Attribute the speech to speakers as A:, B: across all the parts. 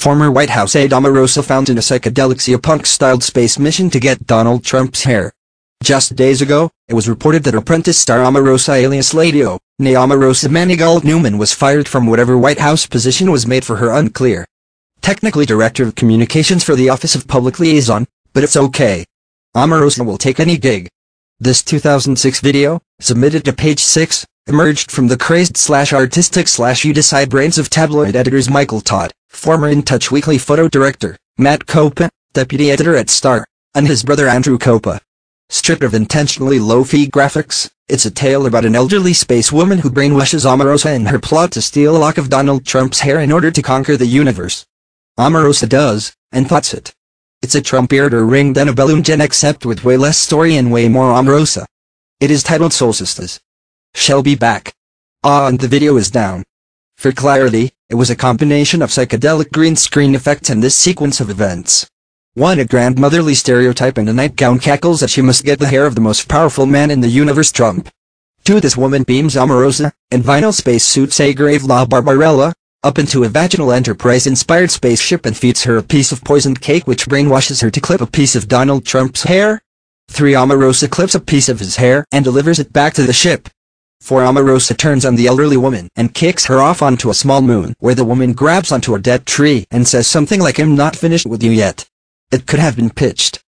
A: former White House aide Omarosa found in a psychedelic Seapunk-styled space mission to get Donald Trump's hair. Just days ago, it was reported that Apprentice star Omarosa alias Lady O, née Omarosa Manigault Newman was fired from whatever White House position was made for her unclear. Technically Director of Communications for the Office of Public Liaison, but it's okay. Omarosa will take any gig. This 2006 video, submitted to Page 6, emerged from the crazed-artistic-you decide brains of tabloid editors Michael Todd, former In Touch Weekly photo director, Matt Copa, deputy editor at Star, and his brother Andrew Copa. Stripped of intentionally low-fee graphics, it's a tale about an elderly space woman who brainwashes Omarosa in her plot to steal a lock of Donald Trump's hair in order to conquer the universe. Omarosa does, and thoughts it. It's a Trump-eared or ringed antebellum gen except with way less story and way more Omarosa. It is titled Soul Sisters. She'll be back. And the video is down. For clarity, it was a combination of psychedelic green screen effects and this sequence of events. 1. A grandmotherly stereotype and a nightgown cackles that she must get the hair of the most powerful man in the universe, Trump. 2. This woman beams Omarosa, in vinyl spacesuit say grave La Barbarella, up into a vaginal Enterprise-inspired spaceship and feeds her a piece of poisoned cake which brainwashes her to clip a piece of Donald Trump's hair. 3. Omarosa clips a piece of his hair and delivers it back to the ship. 4. Omarosa turns on the elderly woman and kicks her off onto a small moon where the woman grabs onto a dead tree and says something like "I'm not finished with you yet." It could have been pitched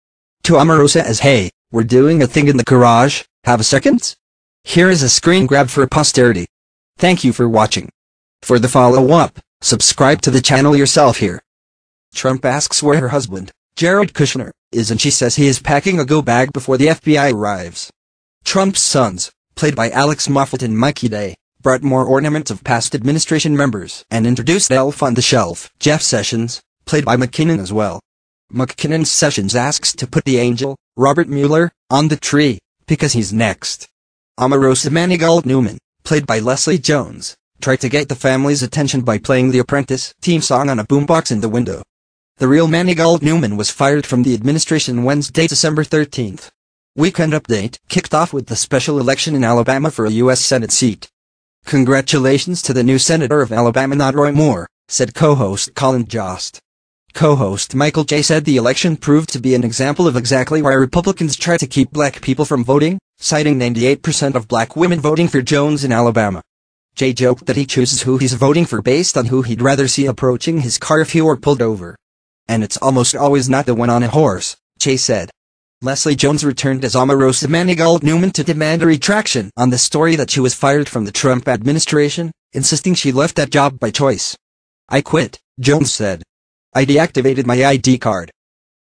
A: to Omarosa as "Hey, we're doing a thing in the garage, have a second?" Here is a screen grab for posterity. Thank you for watching. For the follow-up, subscribe to the channel yourself here. Trump asks where her husband, Jared Kushner, is and she says he is packing a go-bag before the FBI arrives. Trump's sons, played by Alex Moffat and Mike Aide, brought more ornaments of past administration members and introduced Elf on the Shelf, Jeff Sessions, played by McKinnon as well. McKinnon Sessions asks to put the angel, Robert Mueller, on the tree, because he's next. Omarosa Manigault Newman, played by Leslie Jones, tried to get the family's attention by playing the Apprentice theme song on a boombox in the window. The real Manigault Newman was fired from the administration Wednesday, December 13th. Weekend Update kicked off with the special election in Alabama for a U.S. Senate seat. Congratulations to the new senator of Alabama, not Roy Moore, said co-host Colin Jost. Co-host Michael J. said the election proved to be an example of exactly why Republicans try to keep black people from voting, citing 98% of black women voting for Jones in Alabama. Jay joked that he chooses who he's voting for based on who he'd rather see approaching his car if he were pulled over. And it's almost always not the one on a horse, Jay said. Leslie Jones returned as Omarosa Manigault Newman to demand a retraction on the story that she was fired from the Trump administration, insisting she left that job by choice. "I quit," Jones said. "I deactivated my ID card.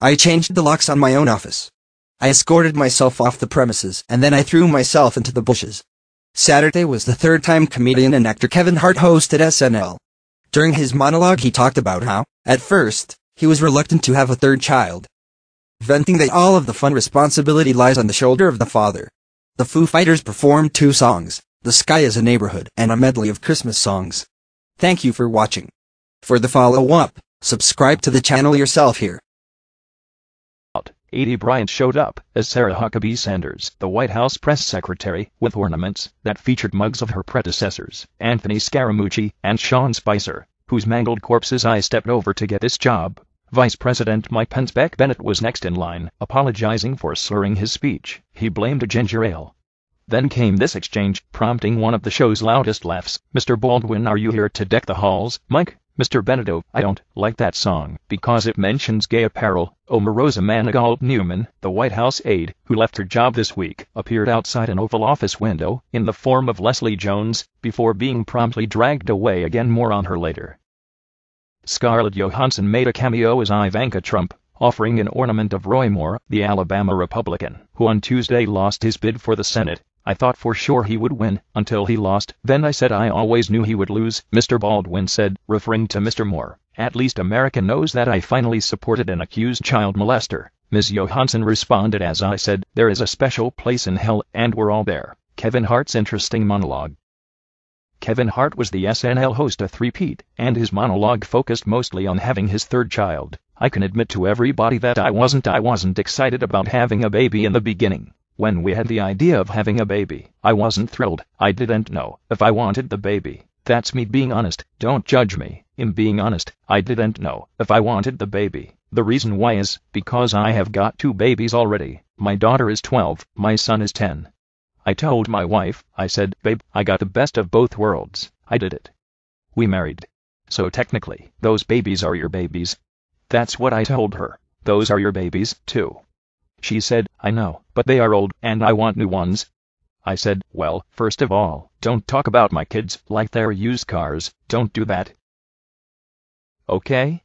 A: I changed the locks on my own office. I escorted myself off the premises and then I threw myself into the bushes." Saturday was the third time comedian and actor Kevin Hart hosted SNL. During his monologue he talked about how, at first, he was reluctant to have a third child, venting that all of the fun responsibility lies on the shoulder of the father. The Foo Fighters performed 2 songs, "The Sky is a Neighborhood" and a medley of Christmas songs. Thank you for watching. For the follow-up, subscribe to the channel yourself here.
B: Aide Bryant showed up as Sarah Huckabee Sanders, the White House press secretary, with ornaments that featured mugs of her predecessors, Anthony Scaramucci and Sean Spicer, whose mangled corpses I stepped over to get this job. Vice President Mike Pence Bennett was next in line, apologizing for slurring his speech. He blamed a ginger ale. Then came this exchange, prompting one of the show's loudest laughs. "Mr. Baldwin, are you here to deck the halls, Mike?" "Mr. Bennett, I don't like that song because it mentions gay apparel." Omarosa Manigault Newman, the White House aide, who left her job this week, appeared outside an Oval Office window, in the form of Leslie Jones, before being promptly dragged away again. More on her later. Scarlett Johansson made a cameo as Ivanka Trump, offering an ornament of Roy Moore, the Alabama Republican, who on Tuesday lost his bid for the Senate. "I thought for sure he would win, until he lost. Then I said I always knew he would lose," Mr. Baldwin said, referring to Mr. Moore. "At least America knows that I finally supported an accused child molester." Ms. Johansson responded, "As I said, there is a special place in hell, and we're all there." Kevin Hart's interesting monologue. Kevin Hart was the SNL host of Three-Peat, and his monologue focused mostly on having his third child. "I can admit to everybody that I wasn't excited about having a baby in the beginning. When we had the idea of having a baby, I wasn't thrilled. I didn't know if I wanted the baby. That's me being honest. Don't judge me. In being honest, I didn't know if I wanted the baby. The reason why is because I have got 2 babies already. My daughter is 12, my son is 10. I told my wife, I said, babe, I got the best of both worlds. I did it. We married. So technically, those babies are your babies. That's what I told her. Those are your babies, too. She said, I know, but they are old, and I want new ones. I said, well, first of all, don't talk about my kids like they're used cars. Don't do that. Okay?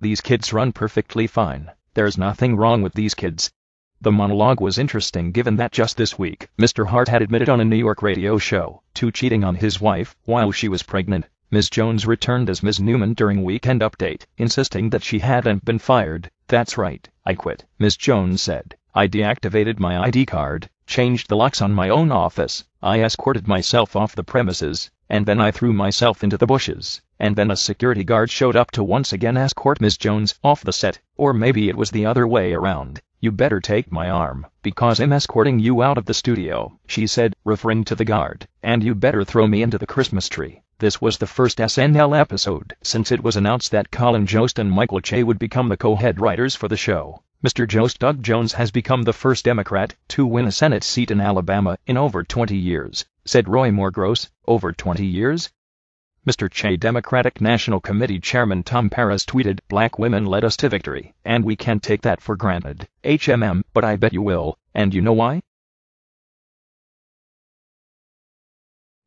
B: These kids run perfectly fine. There's nothing wrong with these kids. The monologue was interesting given that just this week, Mr. Hart had admitted on a New York radio show to cheating on his wife while she was pregnant. Ms. Jones returned as Ms. Newman during Weekend Update, insisting that she hadn't been fired. That's right, I quit, Ms. Jones said. I deactivated my ID card, changed the locks on my own office, I escorted myself off the premises, and then I threw myself into the bushes, and then a security guard showed up to once again escort Ms. Jones off the set, or maybe it was the other way around. You better take my arm, because I'm escorting you out of the studio, she said, referring to the guard, and you better throw me into the Christmas tree. This was the first SNL episode since it was announced that Colin Jost and Michael Che would become the co-head writers for the show. Mr. Jost Doug Jones has become the first Democrat to win a Senate seat in Alabama in over 20 years, said Roy Moore-Gross. Over 20 years? Mr. Che Democratic National Committee Chairman Tom Perez tweeted, Black women led us to victory, and we can't take that for granted. But I bet you will, and you know why?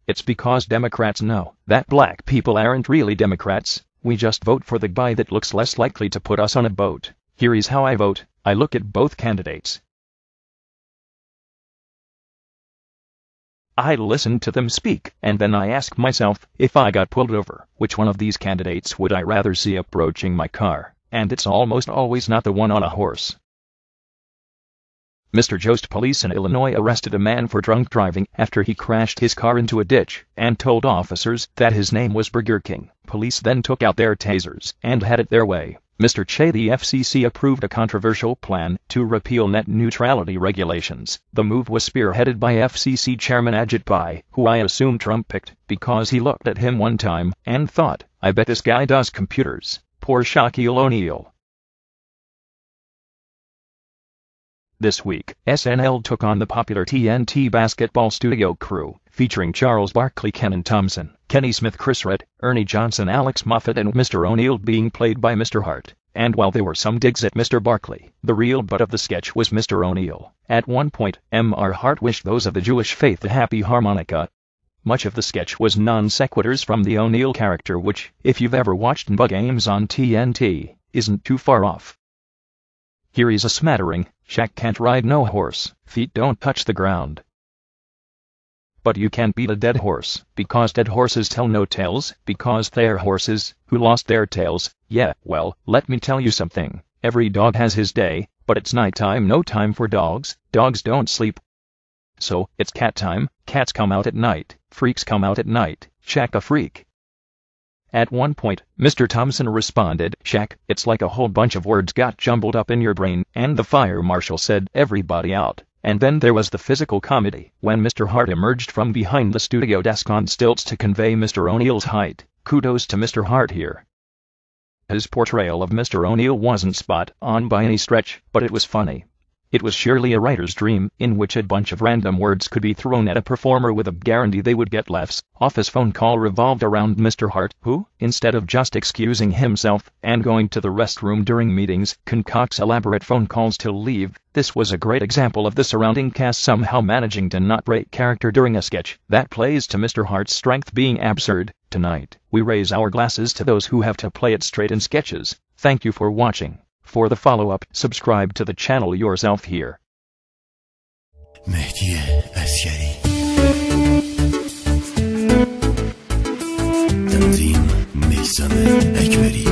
B: It's because Democrats know that black people aren't really Democrats. We just vote for the guy that looks less likely to put us on a boat. Here is how I vote. I look at both candidates. I listen to them speak, and then I ask myself, if I got pulled over, which one of these candidates would I rather see approaching my car? And it's almost always not the one on a horse. Mr. Jost police in Illinois arrested a man for drunk driving after he crashed his car into a ditch and told officers that his name was Burger King. Police then took out their tasers and had it their way. Mr. Che, the FCC approved a controversial plan to repeal net neutrality regulations. The move was spearheaded by FCC Chairman Ajit Pai, who I assume Trump picked because he looked at him one time and thought, I bet this guy does computers. Poor Shaquille O'Neal. This week, SNL took on the popular TNT basketball studio crew, featuring Charles Barkley, Kenan Thompson, Kenny Smith, Chris Redd, Ernie Johnson, Alex Moffat, and Mr. O'Neill being played by Mr. Hart. And while there were some digs at Mr. Barkley, the real butt of the sketch was Mr. O'Neill. At one point, Mr. Hart wished those of the Jewish faith a happy Hanukkah. Much of the sketch was non sequiturs from the O'Neill character, which, if you've ever watched NBA games on TNT, isn't too far off. Here is a smattering. Shaq can't ride no horse, feet don't touch the ground. But you can't beat a dead horse, because dead horses tell no tales, because they're horses who lost their tails. Yeah, well, let me tell you something. Every dog has his day, but it's nighttime, no time for dogs. Dogs don't sleep. So, it's cat time. Cats come out at night, freaks come out at night. Shaq a freak. At one point, Mr. Thompson responded, Shaq, it's like a whole bunch of words got jumbled up in your brain, and the fire marshal said, everybody out. And then there was the physical comedy, when Mr. Hart emerged from behind the studio desk on stilts to convey Mr. O'Neill's height. Kudos to Mr. Hart here. His portrayal of Mr. O'Neill wasn't spot on by any stretch, but it was funny. It was surely a writer's dream, in which a bunch of random words could be thrown at a performer with a guarantee they would get laughs. Office phone call revolved around Mr. Hart, who, instead of just excusing himself and going to the restroom during meetings, concocts elaborate phone calls to leave. This was a great example of the surrounding cast somehow managing to not break character during a sketch. That plays to Mr. Hart's strength being absurd. Tonight, we raise our glasses to those who have to play it straight in sketches. Thank you for watching. For the follow-up, subscribe to the channel yourself here. مهدی عسکری تنظیم میثم اکبری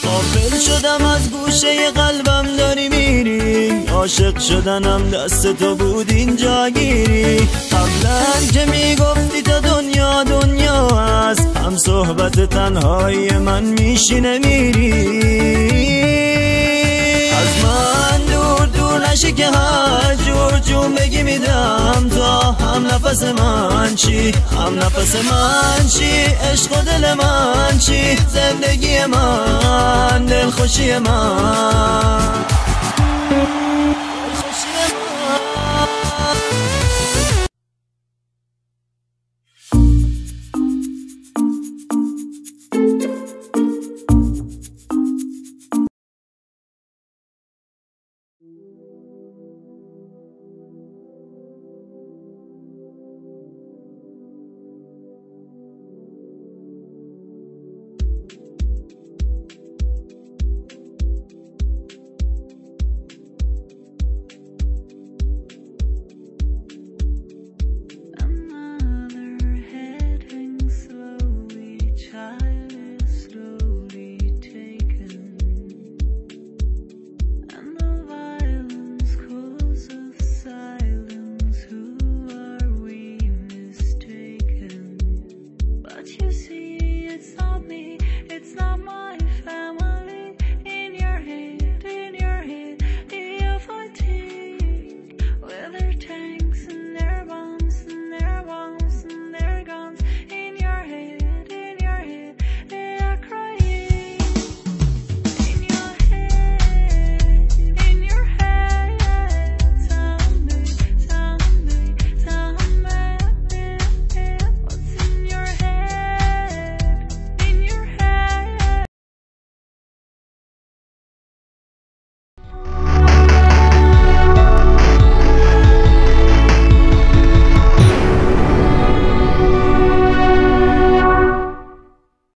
B: غافل شدم از گوشه قلبم داری میری عاشق شدنم دست تو بود اینجا گیری قبلا که میگفتی تا دنیا دنیا است هم صحبت تنهایی من میشینه میری از من دور دور
C: جور نشی که هر جور جون بگی میدم تا هم نفس من چی هم نفس من چی عشق و دل من چی زندگی من دل خوشی من